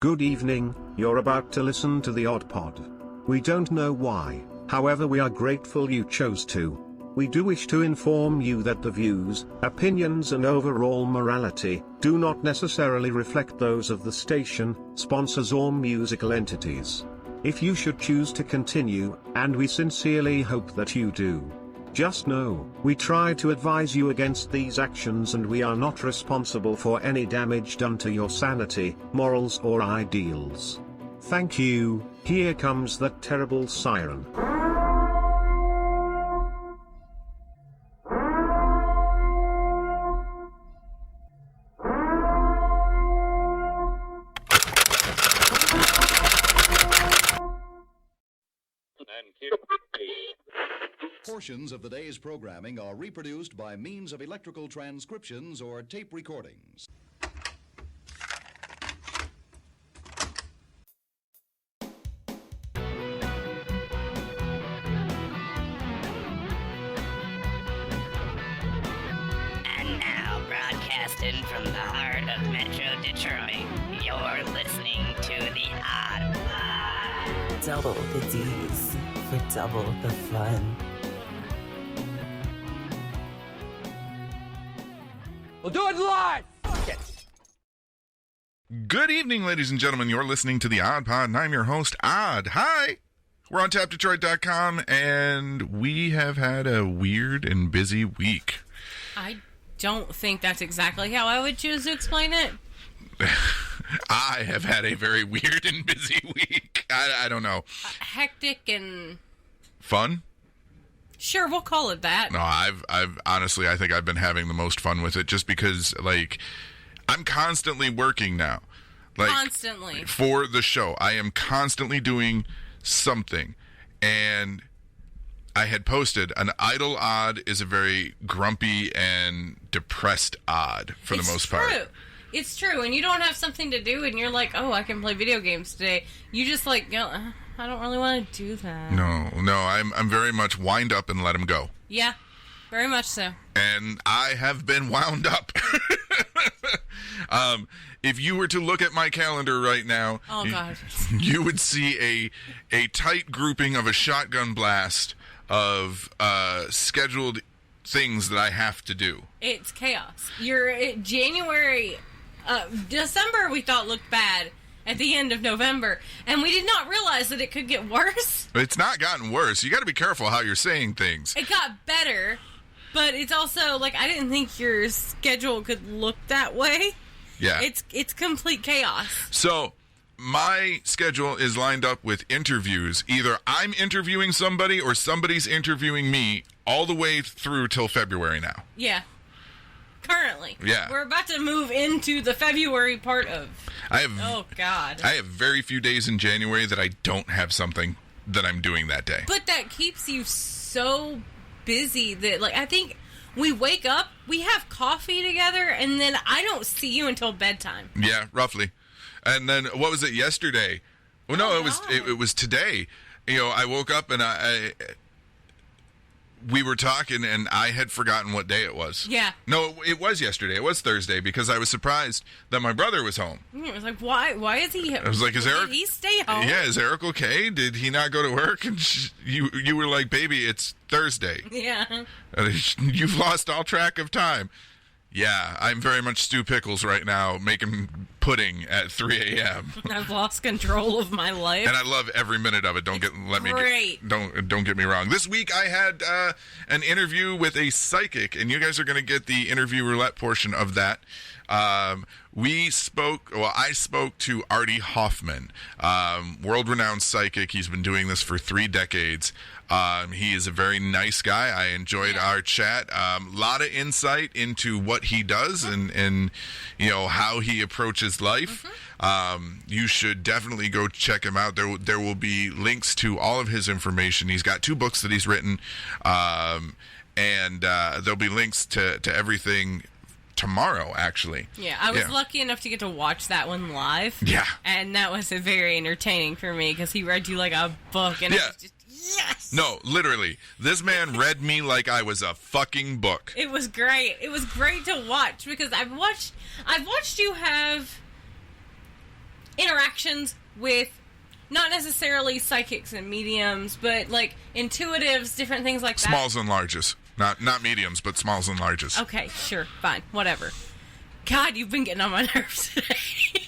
Good evening, you're about to listen to the Odd Pod. We don't know why, however we are grateful you chose to. We do wish to inform you that the views, opinions and overall morality do not necessarily reflect those of the station, sponsors or musical entities. If you should choose to continue, and we sincerely hope that you do, just know, we try to advise you against these actions and we are not responsible for any damage done to your sanity, morals or ideals. Thank you. Here comes that terrible siren. Portions of the day's programming are reproduced by means of electrical transcriptions or tape recordings. And now, broadcasting from the heart of Metro Detroit, you're listening to the Odd Pod. Double the D's for double the fun. We'll do it live! Fuck it! Good evening, ladies and gentlemen. You're listening to the Odd Pod, and I'm your host, Odd. Hi! We're on tapdetroit.com, and we have had a weird and busy week. I don't think that's exactly how I would choose to explain it. I have had a very weird and busy week. I don't know. Hectic and... Fun? Sure, we'll call it that. No, I've honestly, I think I've been having the most fun with it just because, like, I'm constantly working now. Like, constantly. For the show. I am constantly doing something. And I had posted an idle odd is a very grumpy and depressed odd for the most part. It's true. And you don't have something to do and you're like, oh, I can play video games today. You just like, I don't really want to do that. No, I'm very much wind up and let him go. Yeah, very much so. And I have been wound up. If you were to look at my calendar right now, God, you would see a tight grouping of a shotgun blast of scheduled things that I have to do. It's chaos. January, December we thought looked bad. At the end of November, and we did not realize that it could get worse. It's not gotten worse. You got to be careful how you're saying things. It got better, but it's also, like, I didn't think your schedule could look that way. Yeah. It's complete chaos. So, my schedule is lined up with interviews. Either I'm interviewing somebody or somebody's interviewing me all the way through till February now. Yeah. Currently. Yeah. We're about to move into the February part of... Oh, God. I have very few days in January that I don't have something that I'm doing that day. But that keeps you so busy that, like, I think we wake up, we have coffee together, and then I don't see you until bedtime. Yeah, roughly. And then, what was it, yesterday? Well, no, it was today. You know, I woke up and we were talking, and I had forgotten what day it was. Yeah. No, it was yesterday. It was Thursday, because I was surprised that my brother was home. It was like, why is he... I was like, did he stay home? Yeah, is Eric okay? Did he not go to work? And you were like, baby, it's Thursday. Yeah. You've lost all track of time. Yeah, I'm very much Stu Pickles right now, making pudding at 3 a.m. I've lost control of my life. And I love every minute of it. Don't get me wrong. This week I had an interview with a psychic, and you guys are going to get the interview roulette portion of that. I spoke to Artie Hoffman, world-renowned psychic. He's been doing this for 3 decades. He is a very nice guy. I enjoyed our chat. A lot of insight into what he does and you know, how he approaches life. You should definitely go check him out. There will be links to all of his information. He's got 2 books that he's written, and there'll be links to everything tomorrow, actually. Yeah, I was lucky enough to get to watch that one live. Yeah. And that was very entertaining for me because he read you like a book, and it was just, yes! No, literally. This man read me like I was a fucking book. It was great. It was great to watch because I've watched you have interact interactions with not necessarily psychics and mediums, but like intuitives, different things like that. Smalls and larges. Not mediums, but smalls and larges. Okay, sure, fine, whatever. God, you've been getting on my nerves today.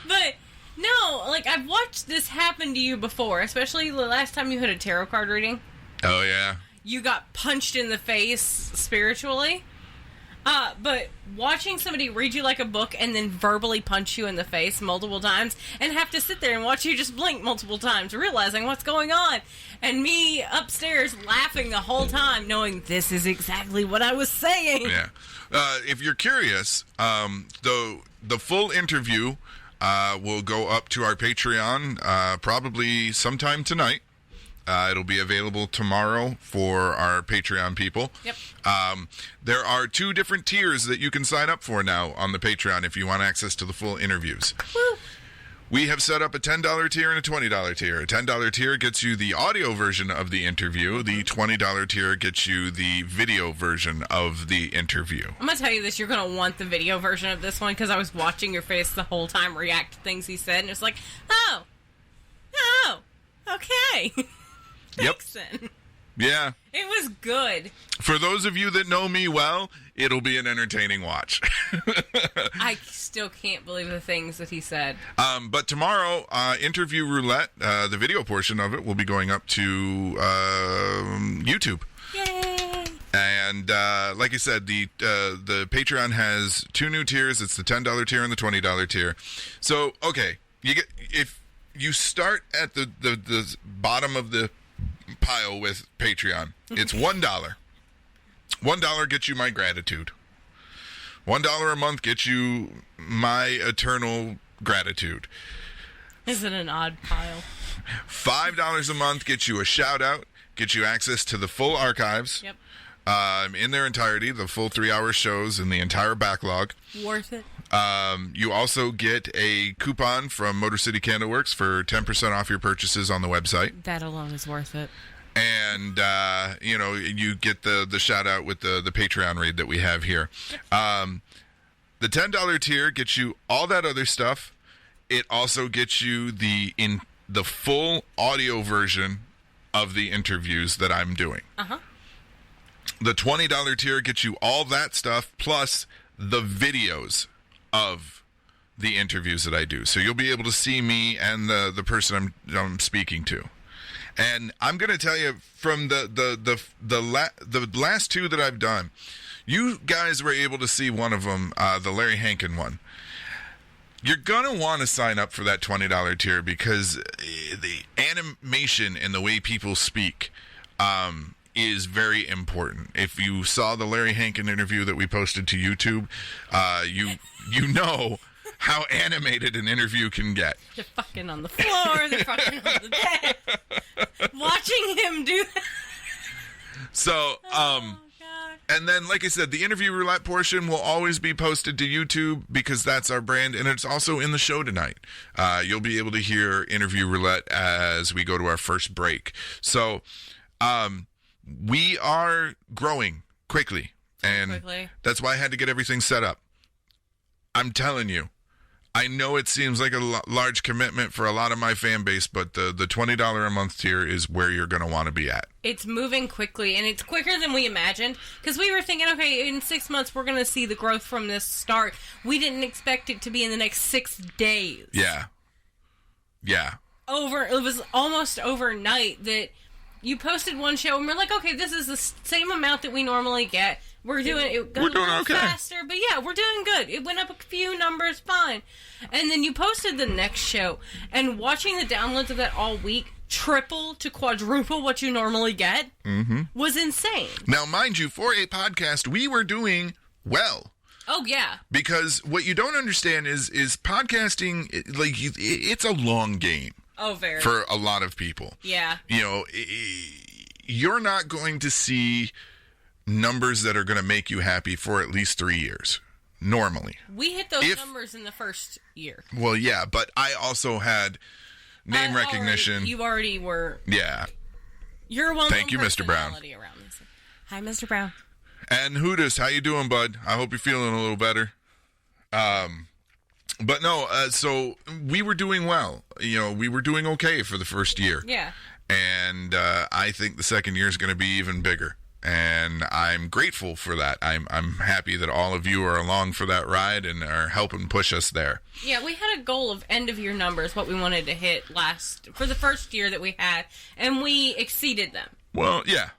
But no, like I've watched this happen to you before, especially the last time you had a tarot card reading. Oh, yeah. You got punched in the face spiritually. But watching somebody read you like a book and then verbally punch you in the face multiple times and have to sit there and watch you just blink multiple times, realizing what's going on, and me upstairs laughing the whole time, knowing this is exactly what I was saying. Yeah. If you're curious, the full interview will go up to our Patreon probably sometime tonight. It'll be available tomorrow for our Patreon people. Yep. There are 2 different tiers that you can sign up for now on the Patreon if you want access to the full interviews. Woo. We have set up a $10 tier and a $20 tier. A $10 tier gets you the audio version of the interview. The $20 tier gets you the video version of the interview. I'm going to tell you this, you're going to want the video version of this one, because I was watching your face the whole time react to things he said, and it's like, oh, okay. Thanks, then. Yeah. It was good. For those of you that know me well, it'll be an entertaining watch. I still can't believe the things that he said. But tomorrow, Interview Roulette, the video portion of it, will be going up to YouTube. Yay! And like I said, the Patreon has 2 new tiers. It's the $10 tier and the $20 tier. So, okay, if you start at the bottom of the pile with Patreon, it's $1. $1 gets you my gratitude. $1 a month gets you my eternal gratitude. Is it an odd pile? $5 a month gets you a shout out, gets you access to the full archives. Yep. In their entirety, the full 3-hour shows and the entire backlog. Worth it. You also get a coupon from Motor City Candleworks for 10% off your purchases on the website. That alone is worth it. And, you get the shout out with the Patreon raid that we have here. The $10 tier gets you all that other stuff. It also gets you the full audio version of the interviews that I'm doing. Uh-huh. The $20 tier gets you all that stuff plus the videos of the interviews that I do. So you'll be able to see me and the person I'm speaking to. And I'm going to tell you, from the last 2 that I've done, you guys were able to see one of them, the Larry Hankin one. You're going to want to sign up for that $20 tier, because the animation and the way people speak is very important. If you saw the Larry Hankin interview that we posted to YouTube, you know how animated an interview can get. They're fucking on the floor, they're fucking on the bed. Watching him do that. So, God. and then, like I said, the Interview Roulette portion will always be posted to YouTube, because that's our brand, and it's also in the show tonight. You'll be able to hear Interview Roulette as we go to our first break. So, we are growing quickly, and that's why I had to get everything set up. I'm telling you, I know it seems like a large commitment for a lot of my fan base, but the $20 a month tier is where you're going to want to be at. It's moving quickly, and it's quicker than we imagined, because we were thinking, okay, in 6 months we're going to see the growth from this start. We didn't expect it to be in the next 6 days. Yeah. It was almost overnight that you posted one show, and we're like, okay, this is the same amount that we normally get. We're doing okay. Faster, but yeah, we're doing good. It went up a few numbers, fine. And then you posted the next show, and watching the downloads of that all week, triple to quadruple what you normally get, was insane. Now, mind you, for a podcast, we were doing well. Oh, yeah. Because what you don't understand is podcasting, it's a long game. Oh, very. For a lot of people. Yeah. You're not going to see numbers that are going to make you happy for at least 3 years, normally. We hit those numbers in the first year. Well, yeah, but I also had name recognition. You already were. Yeah. You're one. Thank you, Mr. Brown. Hi, Mr. Brown. And Hooters, how you doing, bud? I hope you're feeling a little better. But no, so we were doing well. We were doing okay for the first year. Yeah. And I think the second year is going to be even bigger. And I'm grateful for that. I'm happy that all of you are along for that ride and are helping push us there. Yeah, we had a goal of end of year numbers, what we wanted to hit for the first year that we had, and we exceeded them. Well, yeah.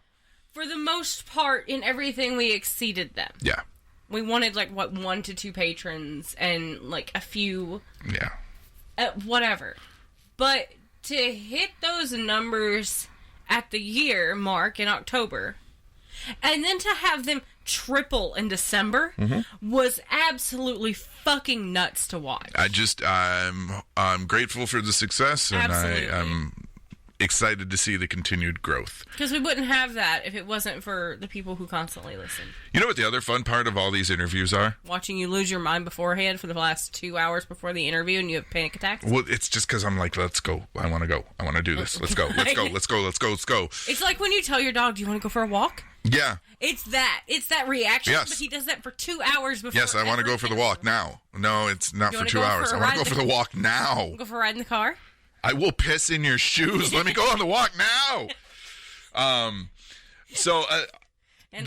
For the most part, in everything, we exceeded them. Yeah. We wanted, 1 to 2 patrons and, a few... Yeah. Whatever. But to hit those numbers at the year mark in October... And then to have them triple in December was absolutely fucking nuts to watch. I'm grateful for the success, and Absolutely. I'm excited to see the continued growth. Because we wouldn't have that if it wasn't for the people who constantly listen. You know what the other fun part of all these interviews are? Watching you lose your mind beforehand for the last 2 hours before the interview and you have panic attacks. Well, it's just because I'm like, let's go. I want to go. I want to do this. Let's go. Let's go. Let's go. Let's go. Let's go. It's like when you tell your dog, do you want to go for a walk? Yeah. It's that reaction. Yes. But he does that for 2 hours before. Yes, I want to go for the walk now. No, it's not for 2 hours. I want to go for the walk now. Go for a ride in the car? I will piss in your shoes. Let me go on the walk now. And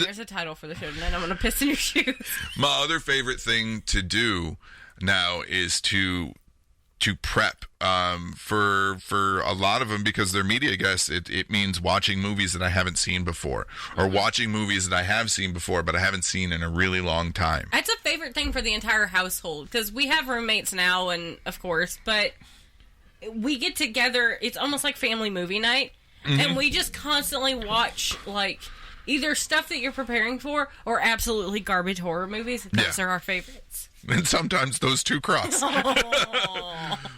there's a title for the show tonight. I'm going to piss in your shoes. My other favorite thing to do now is to prep for a lot of them, because they're media guests. It means watching movies that I haven't seen before, or watching movies that I have seen before but I haven't seen in a really long time. That's a favorite thing for the entire household, because we have roommates now, and of course, but we get together. It's almost like family movie night, and we just constantly watch either stuff that you're preparing for or absolutely garbage horror movies. Those are our favorites. And sometimes those two cross.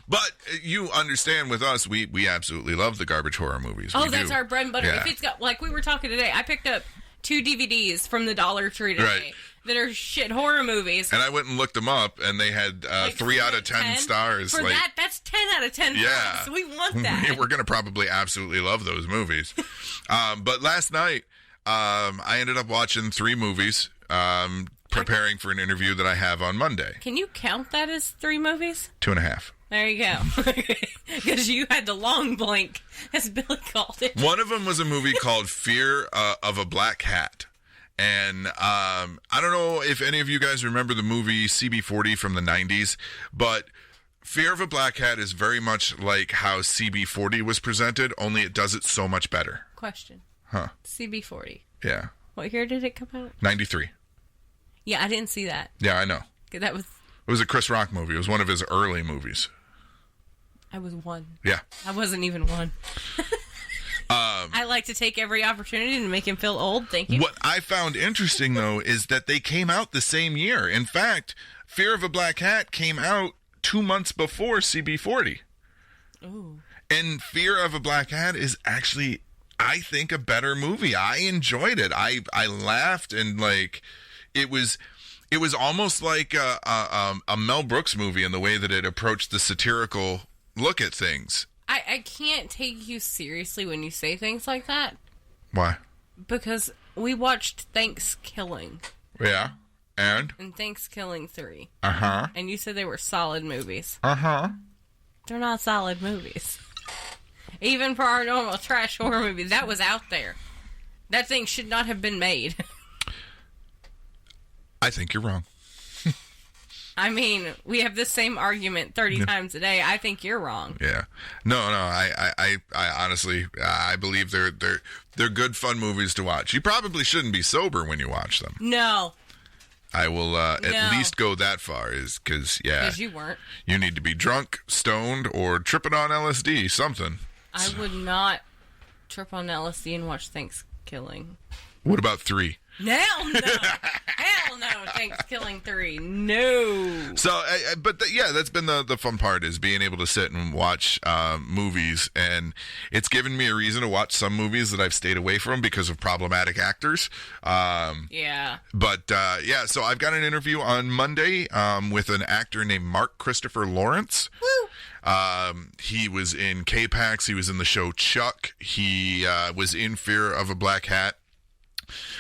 But you understand, with us, we absolutely love the garbage horror movies. That's our bread and butter. Yeah. If it's got, we were talking today, I picked up 2 DVDs from the Dollar Tree today that are shit horror movies. And I went and looked them up, and they had 3 out of 10 stars. For that's 10 out of 10. Yeah. So we want that. We're going to probably absolutely love those movies. But last night, I ended up watching 3 movies, preparing for an interview that I have on Monday. Can you count that as 3 movies? 2.5. There you go. Because you had the long blank, as Billy called it. One of them was a movie called Fear of a Black Hat. And I don't know if any of you guys remember the movie CB40 from the 90s, but Fear of a Black Hat is very much like how CB40 was presented, only it does it so much better. Question. Huh. CB40. Yeah. What year did it come out? 93. Yeah, I didn't see that. Yeah, I know. It was a Chris Rock movie. It was one of his early movies. I was 1. Yeah. I wasn't even 1. I like to take every opportunity to make him feel old. Thank you. What I found interesting, though, is that they came out the same year. In fact, Fear of a Black Hat came out 2 months before CB40. Ooh. And Fear of a Black Hat is actually, I think, a better movie. I enjoyed it. I laughed, and it was almost like a Mel Brooks movie in the way that it approached the satirical look at things. I can't take you seriously when you say things like that. Why? Because we watched Thanksgiving. Yeah. And Thanksgiving 3. Uh-huh. And you said they were solid movies. Uh-huh. They're not solid movies. Even for our normal trash horror movies, that was out there. That thing should not have been made. I think you're wrong. I mean, we have this same argument 30 times a day. I think you're wrong. Yeah. No, I honestly, I believe they're good, fun movies to watch. You probably shouldn't be sober when you watch them. No. I will at least go that far, because you weren't. You need to be drunk, stoned, or tripping on LSD, something. I would not trip on LSD and watch Thanksgiving. What about 3? Hell no. Hell no. Thanksgiving 3. No. So, that's been the fun part, is being able to sit and watch movies, and it's given me a reason to watch some movies that I've stayed away from because of problematic actors. Yeah. But, so I've got an interview on Monday with an actor named Mark Christopher Lawrence. Woo! He was in K-Pax. He was in the show Chuck. He was in Fear of a Black Hat.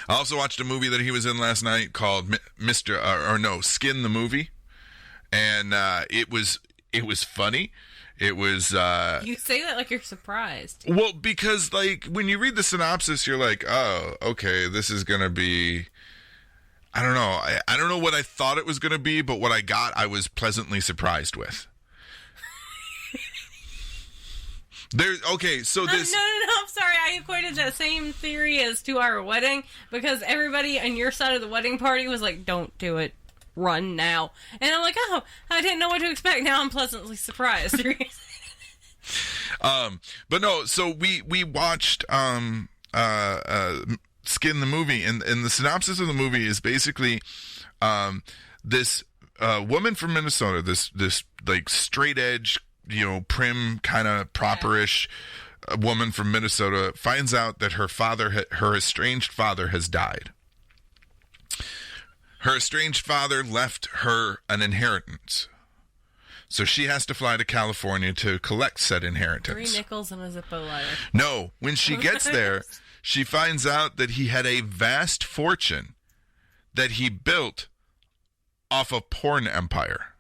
I also watched a movie that he was in last night called Skin the Movie. and it was funny. It was You say that like you're surprised. well, because like when you read the synopsis, you're like, oh, okay, this is gonna be, I don't know. I don't know what I thought it was gonna be, but what I got, I was pleasantly surprised with. Okay, so this. No, I'm sorry. I equated that same theory as to our wedding because everybody on your side of the wedding party was like, "Don't do it, run now." And I'm like, "Oh, I didn't know what to expect." Now I'm pleasantly surprised. But no. So we watched Skin the movie, and the synopsis of the movie is basically this woman from Minnesota, this like straight edge, prim, kind of properish woman from Minnesota finds out that her estranged father has died. Her estranged father left her an inheritance. So she has to fly to California to collect said inheritance. 3 nickels and a Zippo lighter. No, when she gets there, she finds out that he had a vast fortune that he built off a porn empire.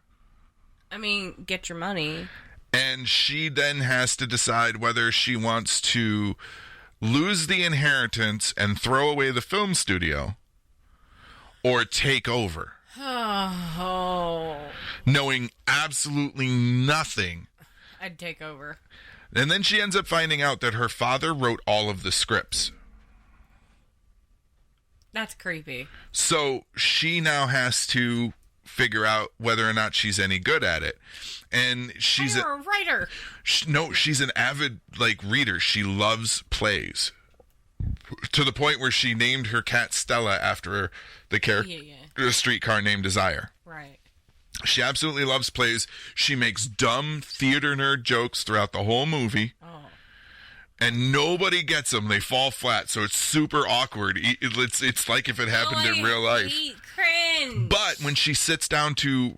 I mean, get your money. And she then has to decide whether she wants to lose the inheritance and throw away the film studio or take over. Oh. Knowing absolutely nothing. I'd take over. And then she ends up finding out that her father wrote all of the scripts. That's creepy. So she now has to figure out whether or not she's any good at it. And she's a writer. No, she's an avid reader. She loves plays to the point where she named her cat Stella after the character, A Streetcar Named Desire. Right. She absolutely loves plays. She makes dumb theater nerd jokes throughout the whole movie. Oh. And nobody gets them. They fall flat, so it's super awkward. It's like if it happened in real life. Cringe. But when she sits down to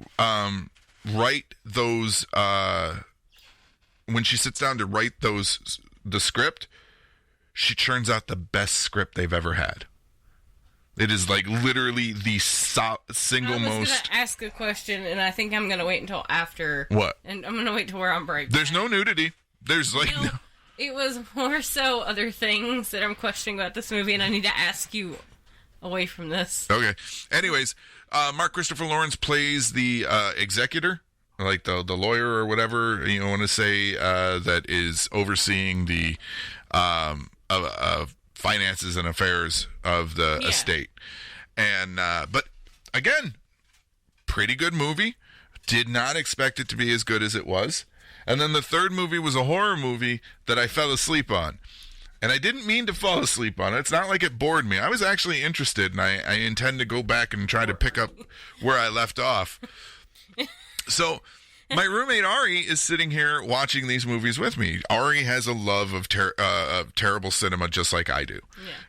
write those, the script, she churns out the best script they've ever had. It is literally the single most. I was going to ask a question, and I think I'm going to wait until after. What? And I'm going to wait till we're on break. There's no nudity. There's no. It was more so other things that I'm questioning about this movie, and I need to ask you away from this. Okay. Anyways, Mark Christopher Lawrence plays the executor, the lawyer or whatever you want to say, that is overseeing the finances and affairs of the estate. And but again, pretty good movie. Did not expect it to be as good as it was. And then the third movie was a horror movie that I fell asleep on. And I didn't mean to fall asleep on it. It's not like it bored me. I was actually interested, and I intend to go back and try to pick up where I left off. So my roommate Ari is sitting here watching these movies with me. Ari has a love of terrible cinema just like I do.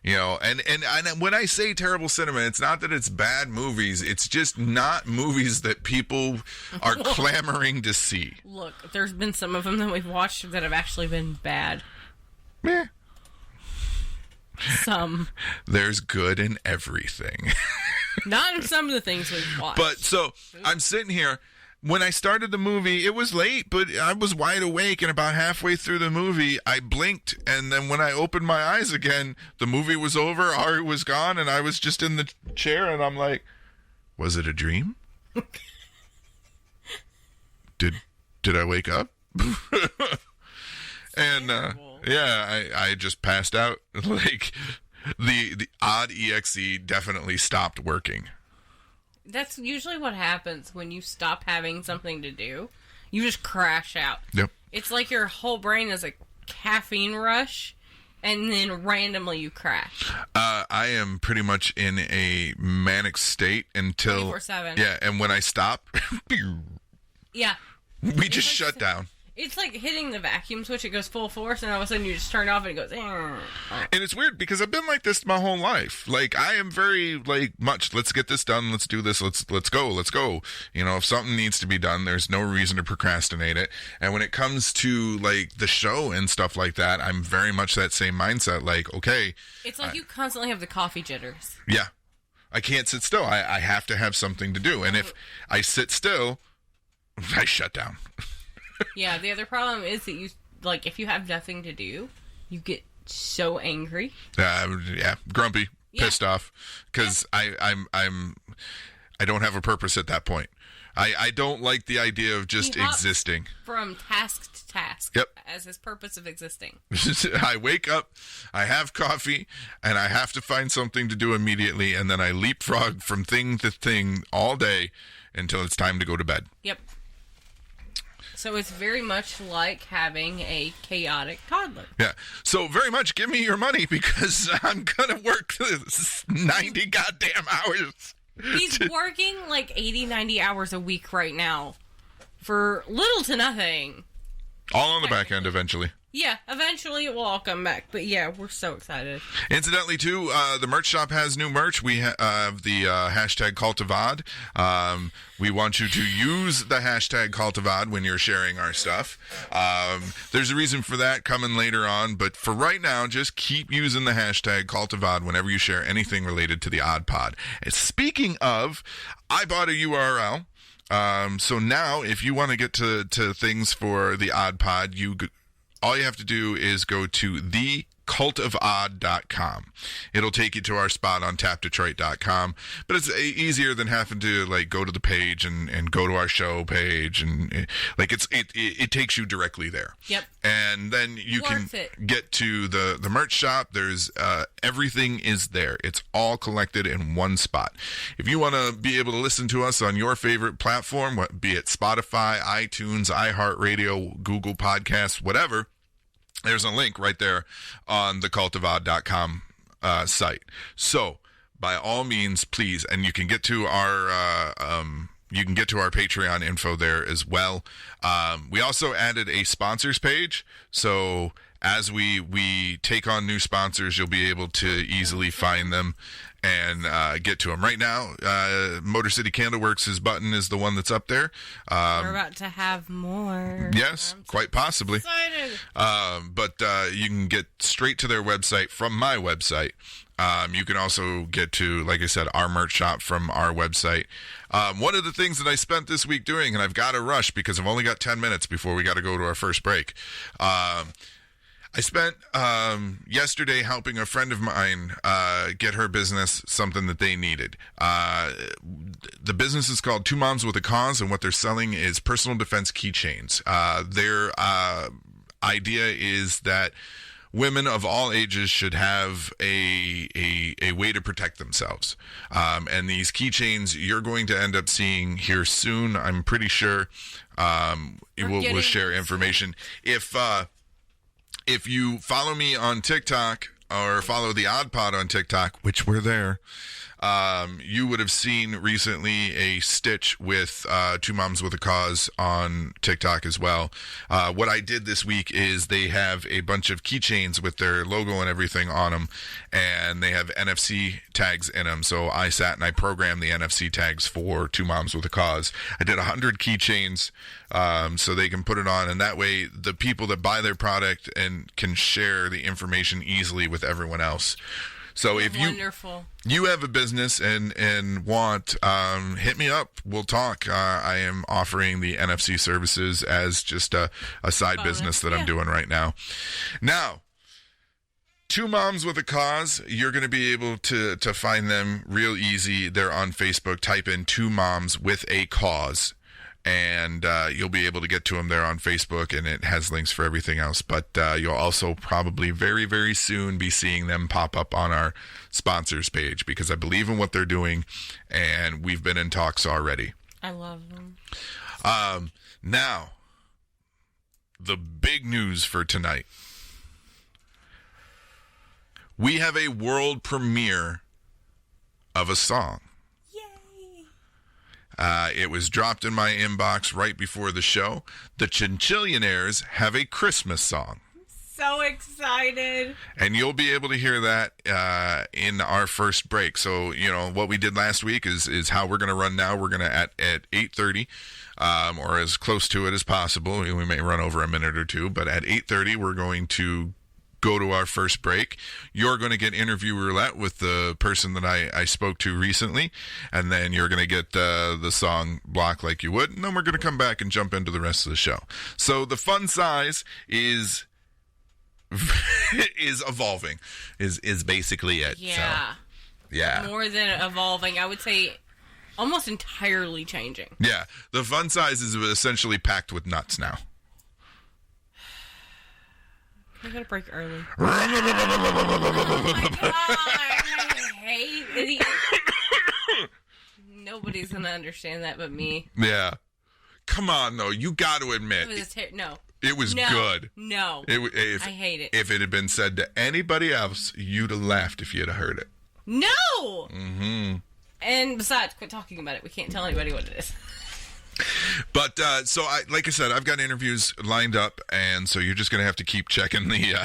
Yeah. And when I say terrible cinema, it's not that it's bad movies. It's just not movies that people are clamoring to see. Look, there's been some of them that we've watched that have actually been bad. Meh. Some. There's good in everything. Not in some of the things we've watched. But so I'm sitting here. When I started the movie, it was late, but I was wide awake, and about halfway through the movie, I blinked, and then when I opened my eyes again, the movie was over, Ari was gone, and I was just in the chair, and I'm like, was it a dream? Did I wake up? And I just passed out. The odd EXE definitely stopped working. That's usually what happens when you stop having something to do. You just crash out. Yep. It's like your whole brain is a caffeine rush, and then randomly you crash. I am pretty much in a manic state until 24/7. Yeah, and when I stop, yeah, we just shut down. It's like hitting the vacuum switch. It goes full force, and all of a sudden you just turn it off, and it goes. And it's weird because I've been like this my whole life. I am very much. Let's get this done. Let's do this. Let's go. If something needs to be done, there's no reason to procrastinate it. And when it comes to the show and stuff like that, I'm very much that same mindset. Okay, it's like you constantly have the coffee jitters. Yeah, I can't sit still. I have to have something to do. And if I sit still, I shut down. Yeah, the other problem is that you, like, if you have nothing to do, you get so angry. Yeah, grumpy, pissed off, because I don't have a purpose at that point. I don't like the idea of just existing. From task to task. Yep. As his purpose of existing. I wake up, I have coffee, and I have to find something to do immediately, and then I leapfrog from thing to thing all day until it's time to go to bed. Yep. So it's very much like having a chaotic toddler. Yeah. So very much give me your money, because I'm going to work 90 goddamn hours. He's working like 80, 90 hours a week right now for little to nothing. All on the back end eventually. Yeah, eventually it will all come back. But yeah, we're so excited. Incidentally, too, the merch shop has new merch. We have the hashtag Cultivod. We want you to use the hashtag Cultivod when you're sharing our stuff. There's a reason for that coming later on. But for right now, just keep using the hashtag Cultivod whenever you share anything related to the Odd Pod. And speaking of, I bought a URL. So now, if you want to get to things for the Odd Pod, all you have to do is go to thecultofodd.com. It'll take you to our spot on tapdetroit.com, but it's easier than having to like go to the page and go to our show page, and like it takes you directly there. Yep. And then you can get to the merch shop. There's everything is there. It's all collected in one spot. If you want to be able to listen to us on your favorite platform, be it Spotify, iTunes, iHeartRadio, Google Podcasts, whatever, there's a link right there on the cultivod.com site. So by all means, please, and you can get to our Patreon info there as well. We also added a sponsors page, so as we take on new sponsors, you'll be able to easily find them and get to them. Right now, Motor City Candleworks' button is the one that's up there. We're about to have more. Yes, quite possibly. Excited. But you can get straight to their website from my website. You can also get to, like I said, our merch shop from our website. One of the things that I spent this week doing, and I've got to rush because I've only got 10 minutes before we got to go to our first break. I spent yesterday helping a friend of mine get her business something that they needed. The business is called Two Moms with a Cause, and what they're selling is personal defense keychains. Their idea is that women of all ages should have a way to protect themselves. And these keychains you're going to end up seeing here soon, I'm pretty sure. We'll share information. If you follow me on TikTok or follow the Odd Pod on TikTok, which we're there, you would have seen recently a stitch with Two Moms with a Cause on TikTok as well. What I did this week is they have a bunch of keychains with their logo and everything on them, and they have NFC tags in them. So I sat and I programmed the NFC tags for Two Moms with a Cause. I did 100 keychains so they can put it on, and that way the people that buy their product and can share the information easily with everyone else. So if you have a business and want, hit me up. We'll talk. I am offering the NFC services as just a side business that I'm doing right now. Now, Two Moms with a Cause, you're going to be able to find them real easy. They're on Facebook. Type in Two Moms with a Cause, and you'll be able to get to them there on Facebook, and it has links for everything else. But you'll also probably very, very soon be seeing them pop up on our sponsors page, because I believe in what they're doing, and we've been in talks already. I love them. Now, the big news for tonight. We have a world premiere of a song. It was dropped in my inbox right before the show. The Chinchillionaires have a Christmas song. So excited. And you'll be able to hear that in our first break. So, what we did last week is how we're going to run now. We're going to, at 8:30, or as close to it as possible. We may run over a minute or two, but at 8:30, we're going to go to our first break, you're going to get interview roulette with the person that I spoke to recently, and then you're going to get the song block like you would, and then we're going to come back and jump into the rest of the show. So the fun size is evolving, is basically it. Yeah. So, yeah. More than evolving, I would say almost entirely changing. Yeah. The fun size is essentially packed with nuts now. I gotta break early. Oh my God, I hate it. Nobody's gonna understand that but me. Yeah. Come on, though. You got to admit. It was good. No. I hate it. If it had been said to anybody else, you'd have laughed if you'd have heard it. No! Mm-hmm. And besides, quit talking about it. We can't tell anybody what it is. But, like I said, I've got interviews lined up, and so you're just going to have to keep checking the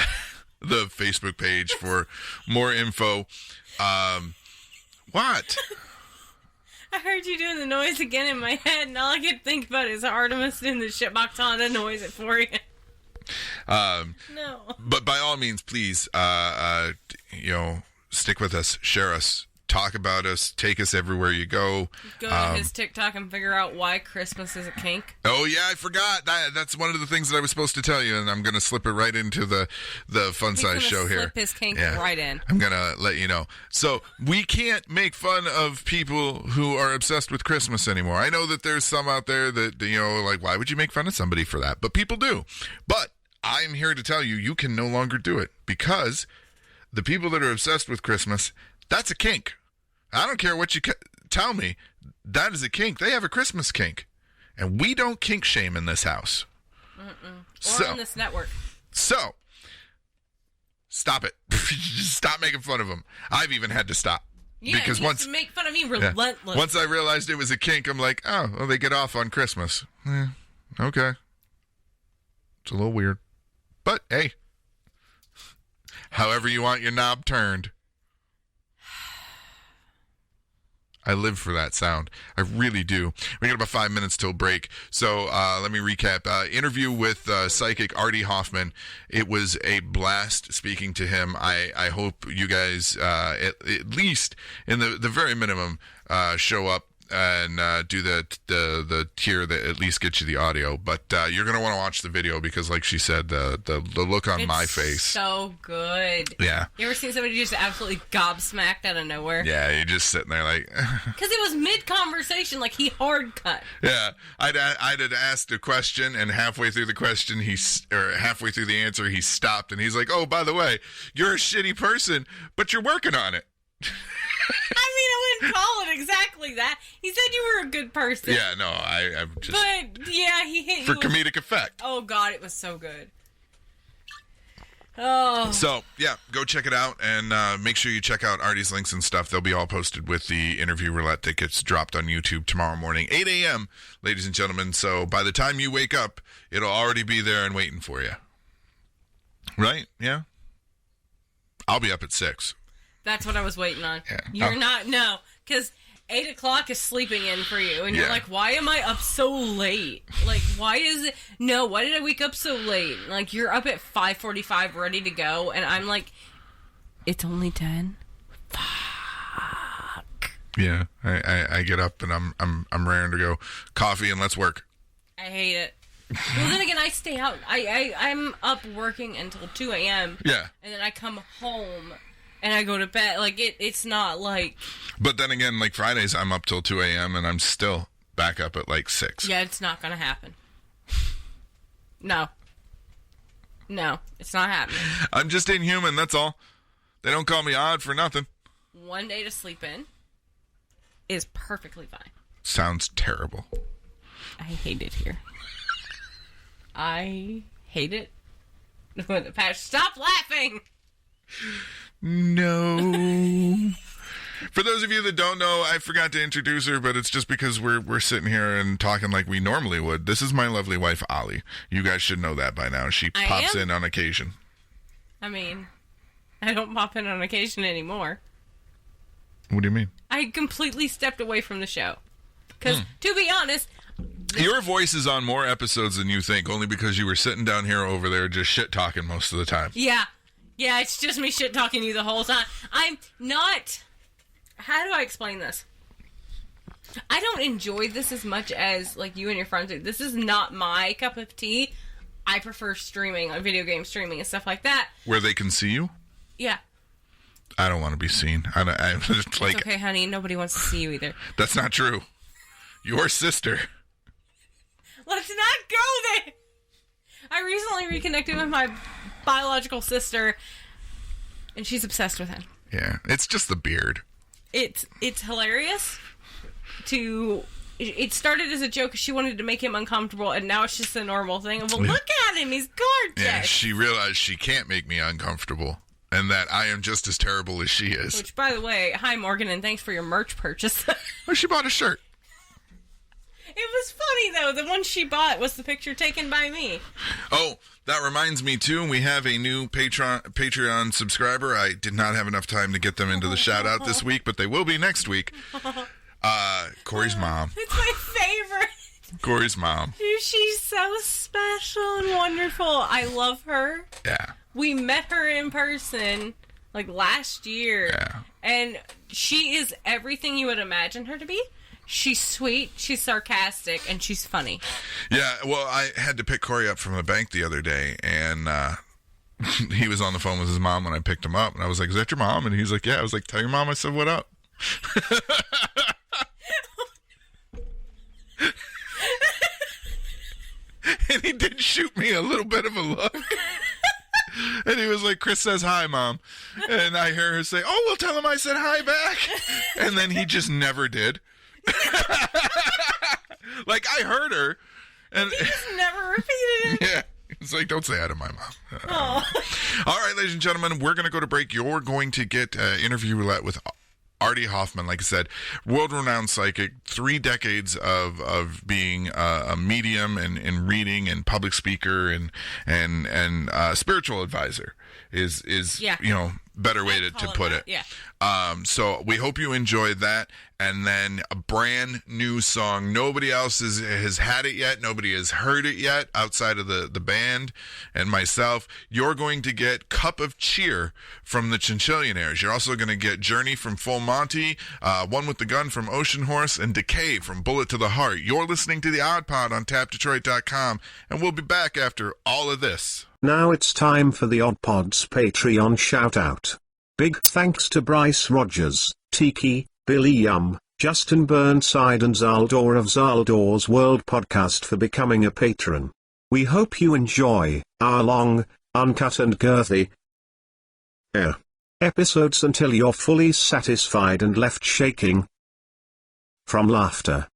Facebook page for more info. What? I heard you doing the noise again in my head, and all I could think about is Artemis doing the shitbox Honda noise at 4 a.m. No. But by all means, please, stick with us, share us, talk about us, take us everywhere you go. Go to his TikTok and figure out why Christmas is a kink. Oh, yeah, I forgot. That's one of the things that I was supposed to tell you, and I'm going to slip it right into the fun size show here. Slip his kink right in. I'm going to let you know. So we can't make fun of people who are obsessed with Christmas anymore. I know that there's some out there that, like, why would you make fun of somebody for that? But people do. But I'm here to tell you, you can no longer do it, because the people that are obsessed with Christmas, that's a kink. I don't care what you tell me. That is a kink. They have a Christmas kink. And we don't kink shame in this house. Or on this network. So, stop it. Just stop making fun of them. I've even had to stop. Yeah, because once make fun of me relentless. Yeah, once I realized it was a kink, I'm like, oh, well, they get off on Christmas. Okay. It's a little weird. But, hey, however you want your knob turned. I live for that sound. I really do. We got about 5 minutes till break. So let me recap. Interview with psychic Artie Hoffman. It was a blast speaking to him. I hope you guys, at least in the very minimum, show up and do the tier that at least gets you the audio. But you're going to want to watch the video because, like she said, the look on my face. So good. Yeah. You ever seen somebody just absolutely gobsmacked out of nowhere? Yeah, you're just sitting there like... Because it was mid-conversation, like he hard cut. Yeah. I'd had asked a question, and halfway through the question, halfway through the answer, he stopped, and he's like, oh, by the way, you're a shitty person, but you're working on it. I wouldn't call it exactly that. He said you were a good person. Yeah, no, I'm just... But, yeah, he hit you... For comedic effect. Oh, God, it was so good. Oh. So, yeah, go check it out, and make sure you check out Artie's links and stuff. They'll be all posted with the interview roulette that gets dropped on YouTube tomorrow morning, 8 a.m., ladies and gentlemen. So by the time you wake up, it'll already be there and waiting for you. Right? Yeah? I'll be up at 6. That's what I was waiting on. Yeah. You're not, no, because 8 o'clock is sleeping in for you, and you're like, why am I up so late? Like, why did I wake up so late? Like, you're up at 5:45 ready to go, and I'm like, it's only 10? Fuck. Yeah, I get up, and I'm raring to go. Coffee, and let's work. I hate it. Well, then again, I stay out. I'm up working until 2 a.m. Yeah. And then I come home... And I go to bed. Like, it's not like... But then again, like Fridays, I'm up till 2 a.m. and I'm still back up at like 6. Yeah, it's not going to happen. No. No, it's not happening. I'm just inhuman, that's all. They don't call me odd for nothing. One day to sleep in is perfectly fine. Sounds terrible. I hate it here. I hate it. Stop laughing! No. For those of you that don't know, I forgot to introduce her, but it's just because we're sitting here and talking like we normally would. This is my lovely wife, Ollie. You guys should know that by now. She pops in on occasion. I mean, I don't pop in on occasion anymore. What do you mean? I completely stepped away from the show. Because, to be honest... Your voice is on more episodes than you think, only because you were sitting down here over there just shit-talking most of the time. Yeah. Yeah, it's just me shit talking you the whole time. I'm not. How do I explain this? I don't enjoy this as much as like you and your friends do. This is not my cup of tea. I prefer streaming, on video game streaming and stuff like that. Where they can see you? Yeah. I don't want to be seen. It's like, okay, honey. Nobody wants to see you either. That's not true. Your sister. Let's not go there. I recently reconnected with my biological sister, and she's obsessed with him. Yeah, it's just the beard. It's hilarious. It started as a joke because she wanted to make him uncomfortable, and now it's just a normal thing. Well, look at him. He's gorgeous. Yeah, she realized she can't make me uncomfortable, and that I am just as terrible as she is. Which, by the way, hi, Morgan, and thanks for your merch purchase. Well, she bought a shirt. It was funny, though. The one she bought was the picture taken by me. Oh, that reminds me, too. We have a new Patreon subscriber. I did not have enough time to get them into the shout-out this week, but they will be next week. Cory's mom. It's my favorite. Cory's mom. She's so special and wonderful. I love her. Yeah. We met her in person, like, last year. Yeah. And she is everything you would imagine her to be. She's sweet, she's sarcastic, and she's funny. Yeah, well, I had to pick Cory up from the bank the other day, and he was on the phone with his mom when I picked him up, and I was like, is that your mom? And he's like, yeah. I was like, tell your mom I said what up. And he did shoot me a little bit of a look. And he was like, Chris says hi, Mom. And I hear her say, oh, well, tell him I said hi back. And then he just never did. Like, I heard her. And he just never repeated it. Yeah. It's like, don't say hi to my mom. All right, ladies and gentlemen, we're going to go to break. You're going to get interview roulette with Artie Hoffman, like I said, world-renowned psychic, 3 decades of being a medium and reading and public speaker and spiritual advisor is yeah. Better way to put it. Yeah. So we hope you enjoyed that. And then a brand new song. Nobody else has had it yet. Nobody has heard it yet outside of the band and myself. You're going to get Cup of Cheer from the Chinchillionaires. You're also going to get Journey from Full Monty, One with the Gun from Oceanhoarse, and Decay from Bullet to the Heart. You're listening to The Odd Pod on tapdetroit.com, and we'll be back after all of this. Now it's time for the Odd Pod's Patreon shout-out. Big thanks to Bryce Rogers, Tiki, Billy Yum, Justin Burnside and Zaldor of Zaldor's World Podcast for becoming a patron. We hope you enjoy our long, uncut and girthy episodes until you're fully satisfied and left shaking from laughter.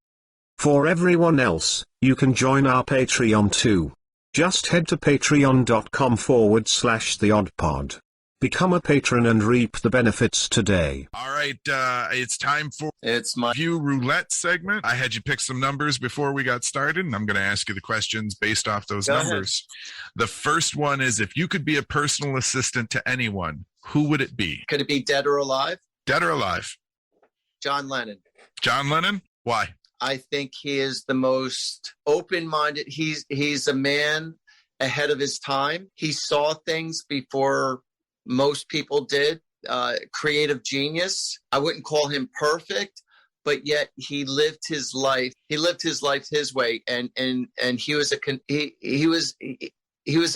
For everyone else, you can join our Patreon too. Just head to patreon.com/theoddpod. Become a patron and reap the benefits today. All right, it's time for It's my View Roulette segment. I had you pick some numbers before we got started, and I'm going to ask you the questions based off those numbers. The first one is, if you could be a personal assistant to anyone, who would it be? Could it be dead or alive? Dead or alive? John Lennon. John Lennon? Why? I think he is the most open-minded. He's a man ahead of his time. He saw things before most people did. Creative genius. I wouldn't call him perfect, but yet he lived his life. He lived his life his way, and he was a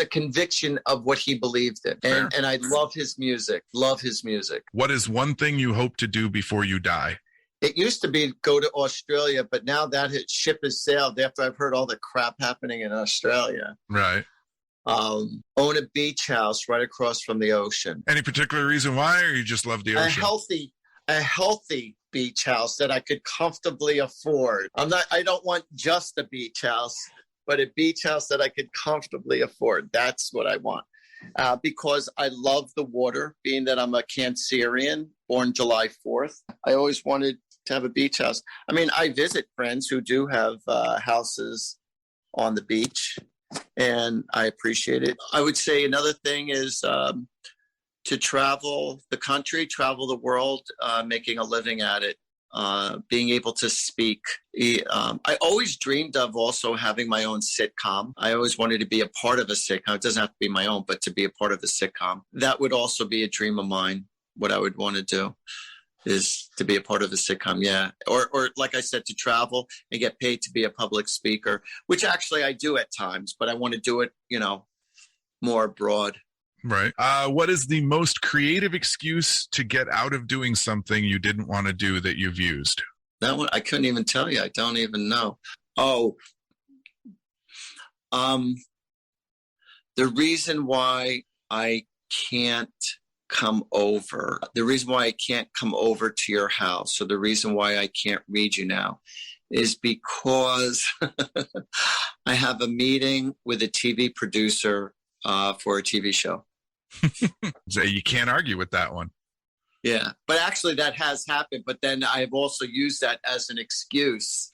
conviction of what he believed in. And I love his music. Love his music. What is one thing you hope to do before you die? It used to be go to Australia, but now that ship has sailed after I've heard all the crap happening in Australia. Right. Own a beach house right across from the ocean. Any particular reason why, or you just love the ocean? A healthy beach house that I could comfortably afford. I don't want just a beach house, but a beach house that I could comfortably afford. That's what I want. Because I love the water, being that I'm a Cancerian, born July 4th. I always wanted to have a beach house. I mean, I visit friends who do have houses on the beach, and I appreciate it. I would say another thing is to travel the country, travel the world, making a living at it. being able to speak. I always dreamed of also having my own sitcom. I always wanted to be a part of a sitcom. It doesn't have to be my own, but to be a part of a sitcom. That would also be a dream of mine. What I would want to do is to be a part of a sitcom, yeah. Or like I said, to travel and get paid to be a public speaker, which actually I do at times, but I want to do it, more abroad. Right. What is the most creative excuse to get out of doing something you didn't want to do that you've used? That one, I couldn't even tell you. I don't even know. Oh, the reason why I can't come over, the reason why I can't come over to your house, or the reason why I can't read you now is because I have a meeting with a TV producer for a TV show. So you can't argue with that one. Yeah, but actually that has happened. But then I've also used that as an excuse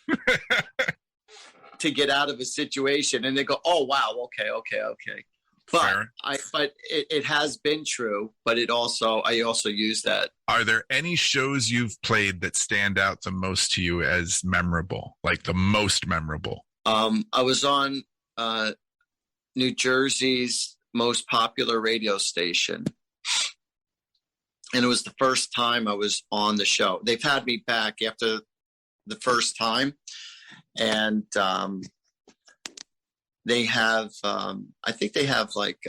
to get out of a situation. And they go, "Oh wow, okay." But it has been true. But I also use that. Are there any shows you've played that stand out the most to you as memorable, like the most memorable? I was on New Jersey's most popular radio station, and it was the first time I was on the show. They've had me back after the first time, and they have I think they have like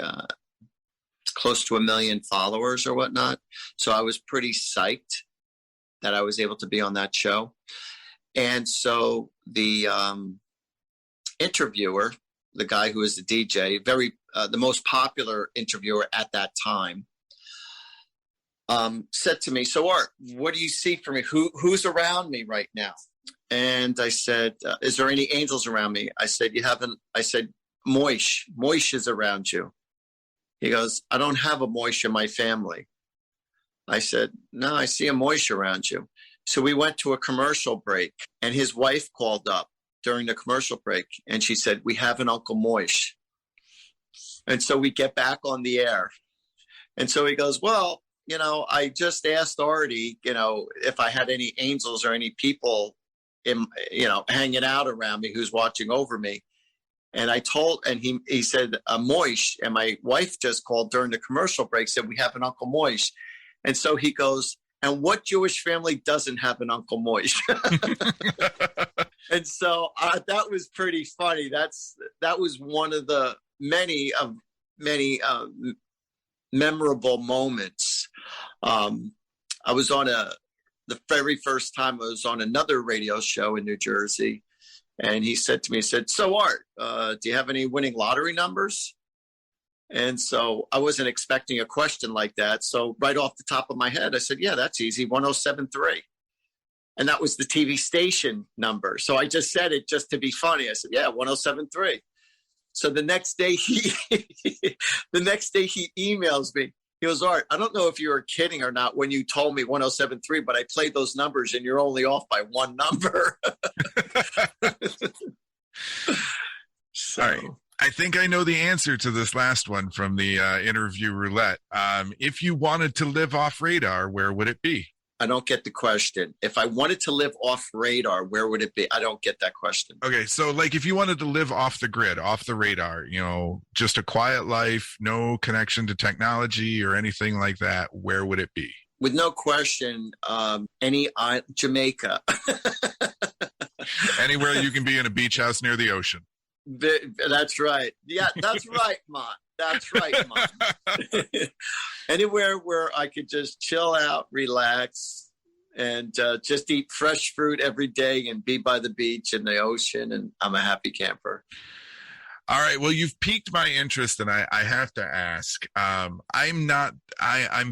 close to 1 million followers or whatnot, so I was pretty psyched that I was able to be on that show. And so the interviewer, the guy who was the DJ, the most popular interviewer at that time, said to me, "So Art, what do you see for me? Who's around me right now?" And I said, "Is there any angels around me?" I said, "You haven't." I said, Moish is around you." He goes, "I don't have a Moish in my family." I said, "No, I see a Moish around you." So we went to a commercial break, and his wife called up during the commercial break, and she said, "We have an Uncle Moish." And so we get back on the air. And so he goes, "Well, I just asked Artie, if I had any angels or any people hanging out around me who's watching over me." And he said, Moish. And my wife just called during the commercial break, said, "We have an Uncle Moish." And so he goes, "And what Jewish family doesn't have an Uncle Moish?" And so that was pretty funny. That was one of the many memorable moments. I was on the very first time I was on another radio show in New Jersey, and he said to me, "So Art, do you have any winning lottery numbers?" And so I wasn't expecting a question like that. So right off the top of my head, I said, "Yeah, that's easy, 1073." And that was the TV station number. So I just said it just to be funny. I said, "Yeah, 1073." So the next day he emails me. He goes, "Art, I don't know if you were kidding or not when you told me 1073, but I played those numbers and you're only off by one number." Sorry. I think I know the answer to this last one from the interview roulette. If you wanted to live off radar, where would it be? I don't get the question. If I wanted to live off radar, where would it be? I don't get that question. Okay, so like if you wanted to live off the grid, off the radar, just a quiet life, no connection to technology or anything like that, where would it be? With no question, Jamaica. Anywhere you can be in a beach house near the ocean. That's right. Yeah, that's right, man. That's right, man. Anywhere where I could just chill out, relax, and just eat fresh fruit every day and be by the beach and the ocean, and I'm a happy camper. All right. Well, you've piqued my interest, and I have to ask. I'm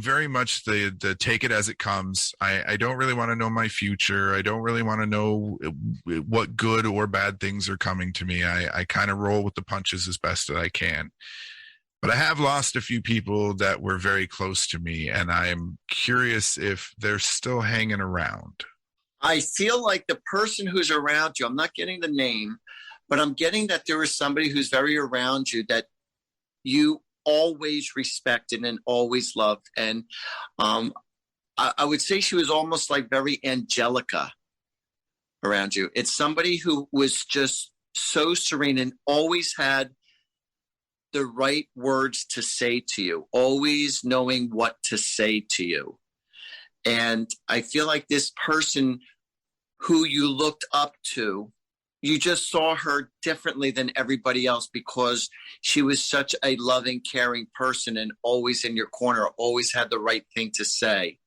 very much the take it as it comes. I don't really want to know my future. I don't really want to know what good or bad things are coming to me. I kind of roll with the punches as best that I can. But I have lost a few people that were very close to me, and I'm curious if they're still hanging around. I feel like the person who's around you, I'm not getting the name, but I'm getting that there is somebody who's very around you that you always respected and always loved. And I would say she was almost like very Angelica around you. It's somebody who was just so serene and always had the right words to say to you, always knowing what to say to you. And I feel like this person who you looked up to, you just saw her differently than everybody else because she was such a loving, caring person and always in your corner, always had the right thing to say,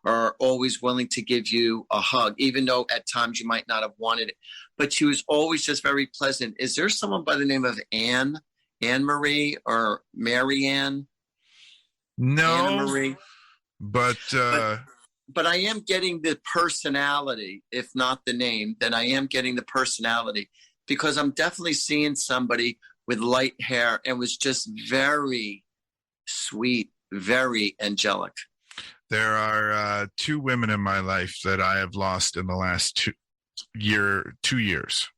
or always willing to give you a hug, even though at times you might not have wanted it. But she was always just very pleasant. Is there someone by the name of Anne Marie, or Marianne? No, Anna Marie. But I am getting the personality, if not the name, then I am getting the personality, because I'm definitely seeing somebody with light hair and was just very sweet, very angelic. There are 2 women in my life that I have lost in the last 2 years.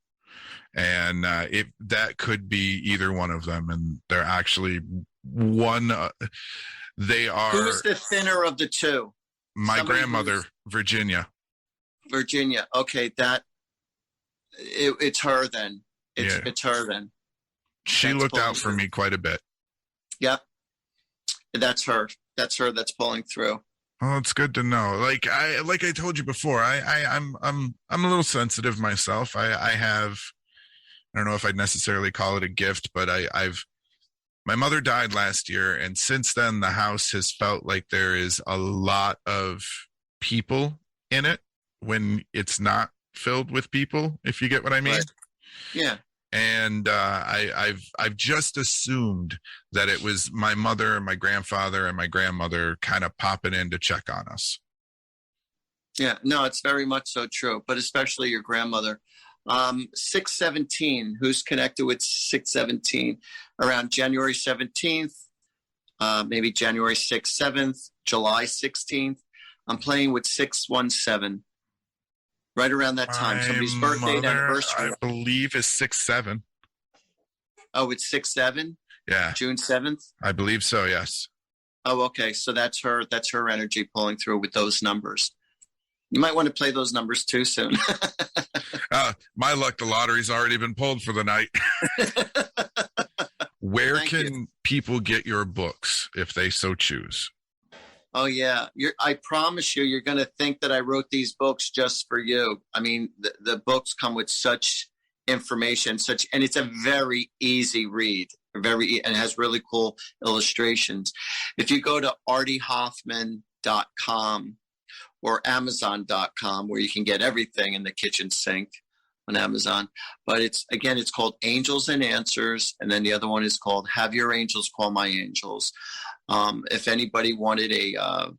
And that could be either one of them. And they're actually one. They are. Who is the thinner of the 2? My grandmother, Virginia. Virginia. Okay, it's her then. It's her then. She looked out for me quite a bit. Yep. That's her. That's her that's pulling through. Oh, it's good to know. Like I told you before, I'm a little sensitive myself. I don't know if I'd necessarily call it a gift, but my mother died last year, and since then the house has felt like there is a lot of people in it when it's not filled with people, if you get what I mean. Right. Yeah. And I've just assumed that it was my mother and my grandfather and my grandmother kind of popping in to check on us. Yeah, no, it's very much so true, but especially your grandmother. 617, who's connected with 617 around January 17th, maybe January 6th, 7th, July 16th. I'm playing with 617. Right around that time. Somebody's birthday and anniversary. I believe is 6-7. Oh, it's 6-7? Yeah. June 7th? I believe so, yes. Oh, okay. So that's her energy pulling through with those numbers. You might want to play those numbers too soon. My luck, the lottery's already been pulled for the night. Where can people get your books if they so choose? Oh, yeah. I promise you're going to think that I wrote these books just for you. I mean, the books come with such information, and it's a very easy read, and it has really cool illustrations. If you go to artiehoffman.com or amazon.com, where you can get everything in the kitchen sink on Amazon. But it's called Angels and Answers. And then the other one is called Have Your Angels Call My Angels. If anybody wanted a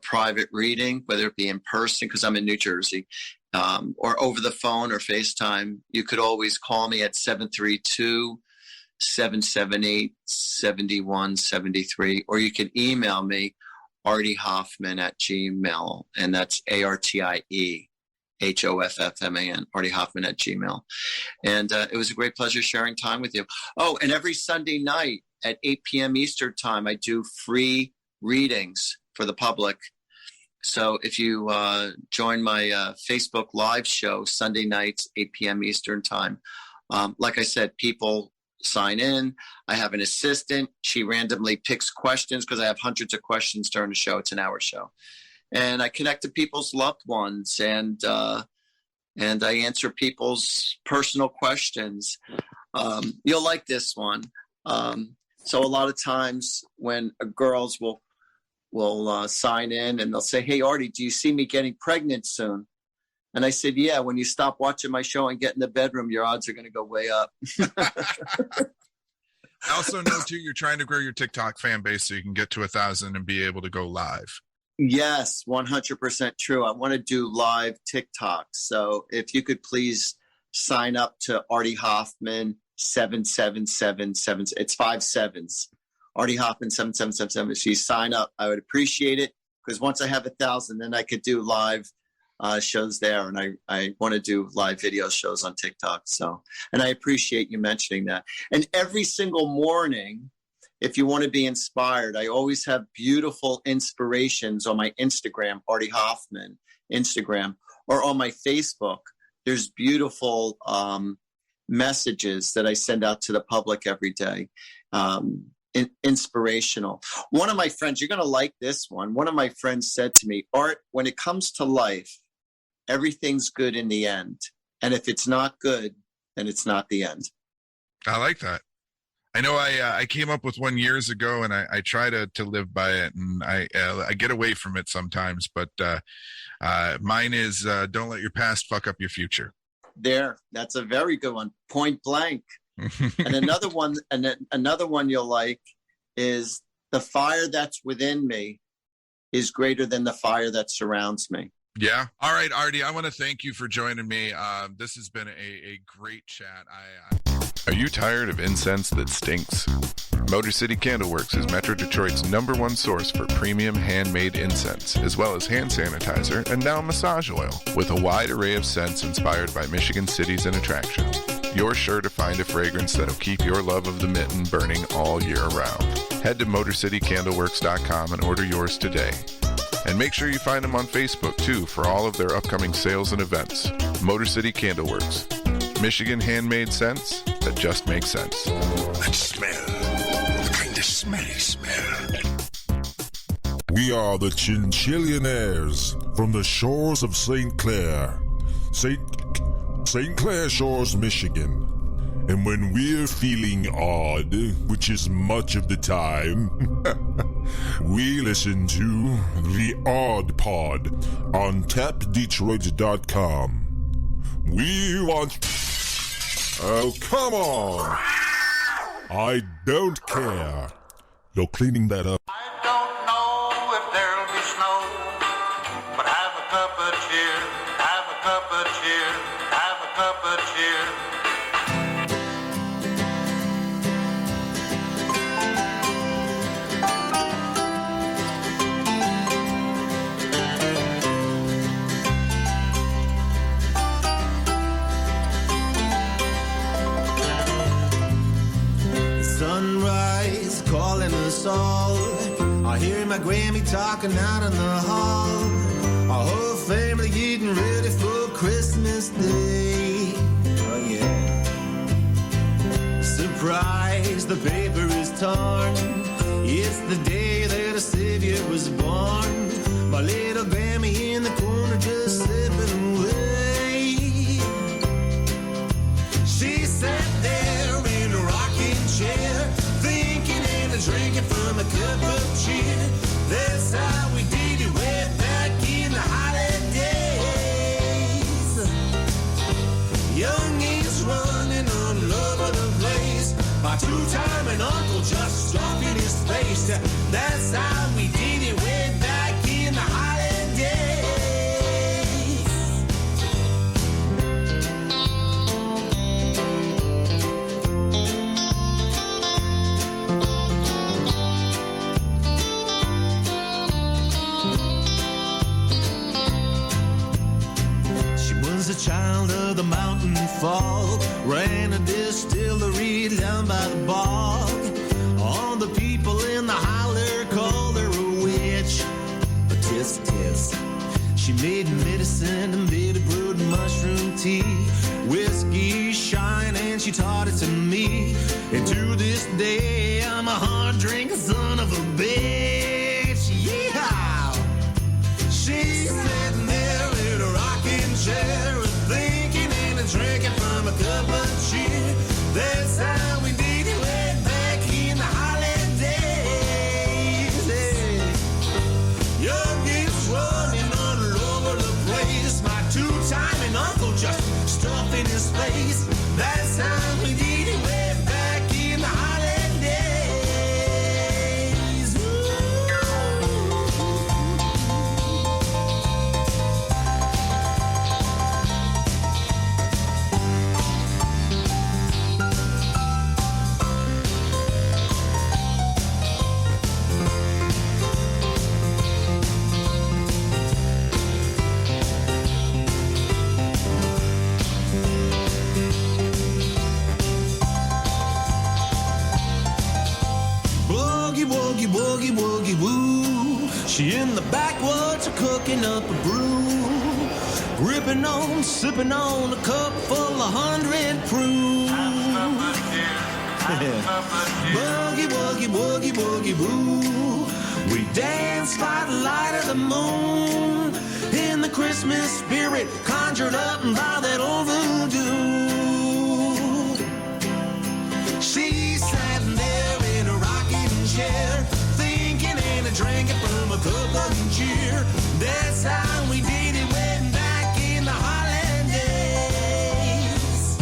private reading, whether it be in person, because I'm in New Jersey, or over the phone or FaceTime, you could always call me at 732-778-7173, or you can email me, Artie Hoffman @gmail, and that's ARTIE HOFFMAN, Artie Hoffman @gmail. And it was a great pleasure sharing time with you. Oh, and every Sunday night at 8 p.m. Eastern time, I do free readings for the public. So if you join my Facebook live show Sunday nights, 8 p.m. Eastern time, like I said, people sign in. I have an assistant. She randomly picks questions because I have hundreds of questions during the show. It's an hour show. And I connect to people's loved ones, and I answer people's personal questions. You'll like this one. So a lot of times when girls will sign in and they'll say, "Hey, Artie, do you see me getting pregnant soon?" And I said, "Yeah, when you stop watching my show and get in the bedroom, your odds are going to go way up." I also know, too, you're trying to grow your TikTok fan base so you can get to 1,000 and be able to go live. Yes, 100% true. I want to do live TikTok. So if you could please sign up to Artie Hoffman 7777. It's 5 7s. Artie Hoffman 7777. If you sign up, I would appreciate it, because once I have 1,000, then I could do live shows there, and I want to do live video shows on TikTok. So, and I appreciate you mentioning that. And every single morning if you want to be inspired, I always have beautiful inspirations on my Instagram, Artie Hoffman Instagram, or on my Facebook. There's beautiful messages that I send out to the public every day. Inspirational. One of my friends, you're going to like this one. One of my friends said to me, Art, when it comes to life, everything's good in the end. And if it's not good, then it's not the end. I like that. I know I came up with one years ago, and I try to live by it, and I get away from it sometimes. But mine is don't let your past fuck up your future. That's a very good one. Point blank. And another one you'll like is the fire that's within me is greater than the fire that surrounds me. Yeah. All right, Artie, I want to thank you for joining me. This has been a great chat. Are you tired of incense that stinks? Motor City Candleworks is Metro Detroit's #1 source for premium handmade incense, as well as hand sanitizer and now massage oil. With a wide array of scents inspired by Michigan cities and attractions, you're sure to find a fragrance that'll keep your love of the mitten burning all year round. Head to MotorCityCandleworks.com and order yours today. And make sure you find them on Facebook, too, for all of their upcoming sales and events. Motor City Candleworks. Michigan handmade scents that just make sense. That smell. The kind of smelly smell. We are the Chinchillionaires from the shores of St. Clair. St. Clair Shores, Michigan. And when we're feeling odd, which is much of the time, we listen to The Odd Pod on tapdetroit.com. We want... Oh, come on! I don't care. You're cleaning that up. I don't know if there'll be snow, but have a cup of cheer, have a cup of cheer, have a cup of cheer. Sunrise calling us all. I hear my Grammy talking out in the hall. Our whole family getting ready for Christmas Day. Oh yeah. Surprise, the paper is torn. It's the day that a savior was born. My little Grammy in the corner just slipping away. She sat there in a rocking chair, thinking and drinking from a cup of cheer. That's how we did it way back in the holidays. Youngins running all over the place. My two-timing uncle just stuffing his face. That's how we did it way back in the holidays. A child of the mountain fog, ran a distillery down by the bog. All the people in the holler called her a witch, a tisk tisk. She made medicine and bitter brewed mushroom tea, whiskey shine, and she taught it to me. And to this day I'm a hard drinking son of a bitch. Yeah, she's sitting there in a rocking chair, drinking from a cup of cheer. That's how we did it way back in the holidays. Youngins running all over the place. My two-timing uncle just stuffing his face. That's how we did it way back in the holidays. Boogie, woogie, woogie, woogie, woo. She in the backwoods cooking up a brew. Gripping on, sipping on a cup full of 100 proof. Boogie, woogie, woogie, woogie, woo. We dance by the light of the moon, in the Christmas spirit, conjured up by that old voodoo. She's sitting there in a rocking chair, thinking and a drinking from a cup of cheer. That's how we did it way back in the Highland days.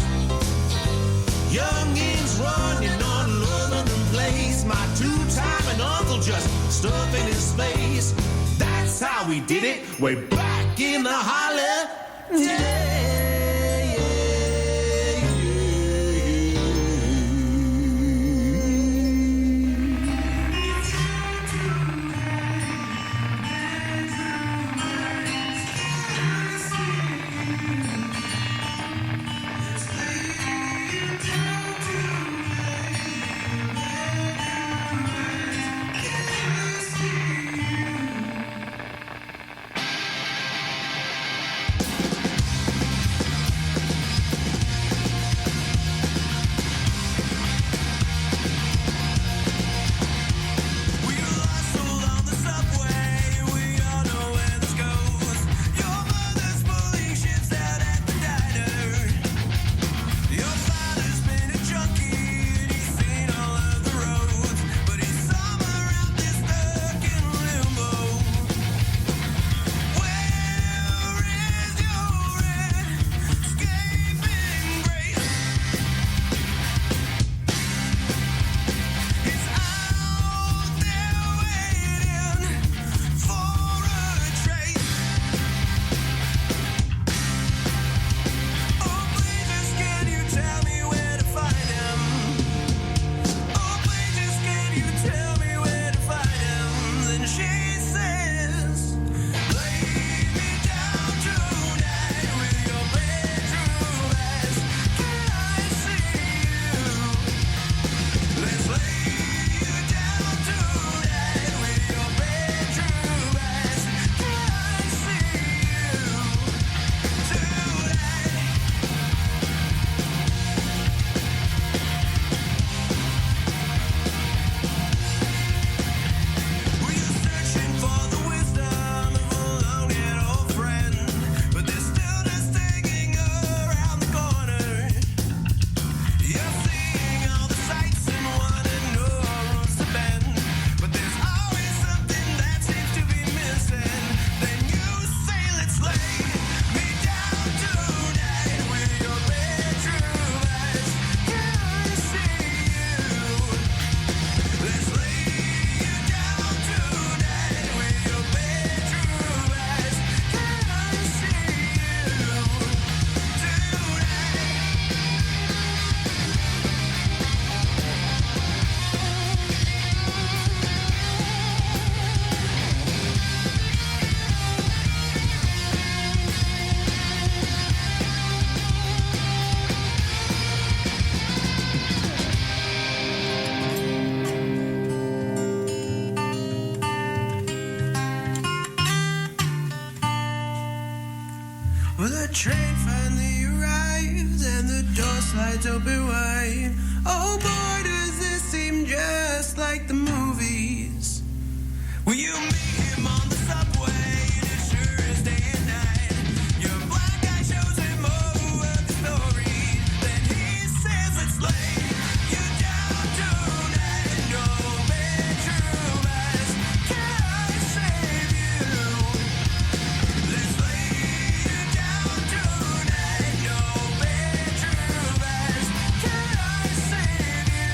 Youngins running on Northern Place, my two-timing uncle just stuffing his face. That's how we did it way back in the Highland days. Well, the train finally arrives and the door slides open wide. Oh boy, does this seem just like the movies. Will you meet him on the subway? And it sure is day and night. Your black guy shows him over the story. Then he says it's late. You down tonight, no bedroom eyes. Can I save you? Let's lay you down tonight, no bedroom eyes. Can I save you?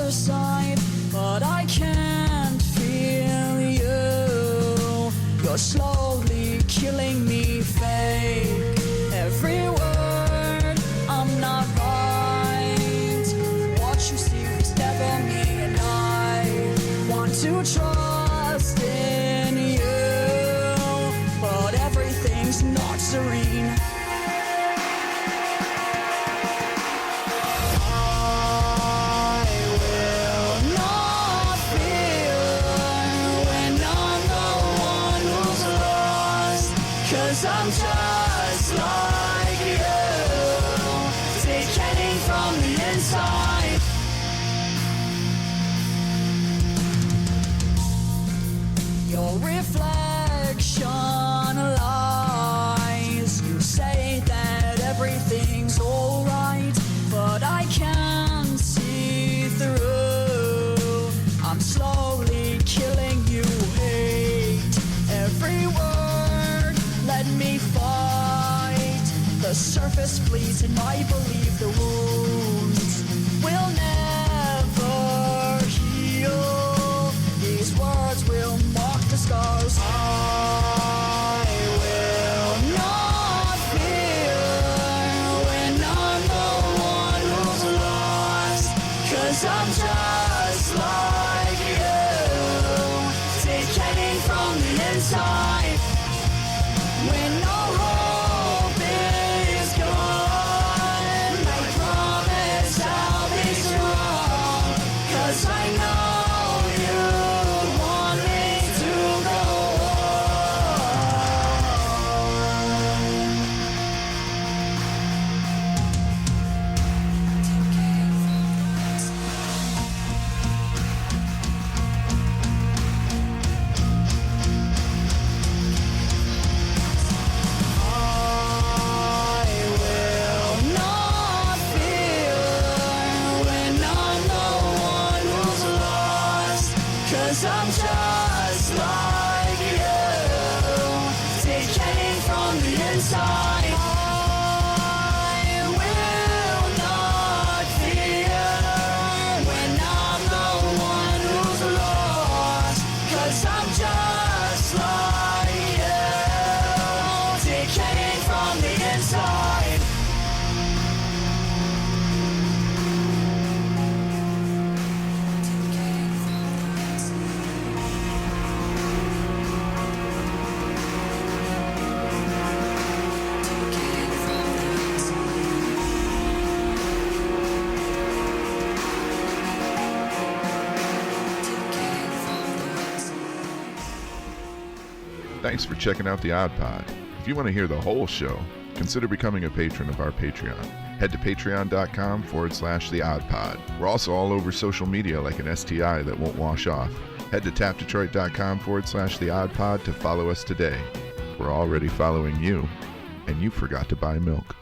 other side, but I can't feel you. You're slowly killing me, fake. Every word, I'm not right. What you see is never me, and I want to trust in you, but everything's not serene. I'm just like you, decaying from the inside. Your reflection lies. You say that everything's alright, but I can't see through. I'm slowly killing you, hate every word. Let me fight. The surface bleeds, and I believe the wounds will never heal. These words will mark the scars. I will not fear when I'm the one who's lost, 'cause I'm just like you, decaying from the inside. When no hope is gone, I promise I'll be strong, 'cause I know you want me to go I'm just like you, decaying from the inside. I will not fear when I'm the one who's lost, 'cause I'm just like you, decaying from the inside. Thanks for checking out the Odd Pod. If you want to hear the whole show, consider becoming a patron of our Patreon. Head to patreon.com/the Odd Pod. We're also all over social media like an STI that won't wash off. Head to tapdetroit.com/the Odd Pod to follow us today. We're already following you, and you forgot to buy milk.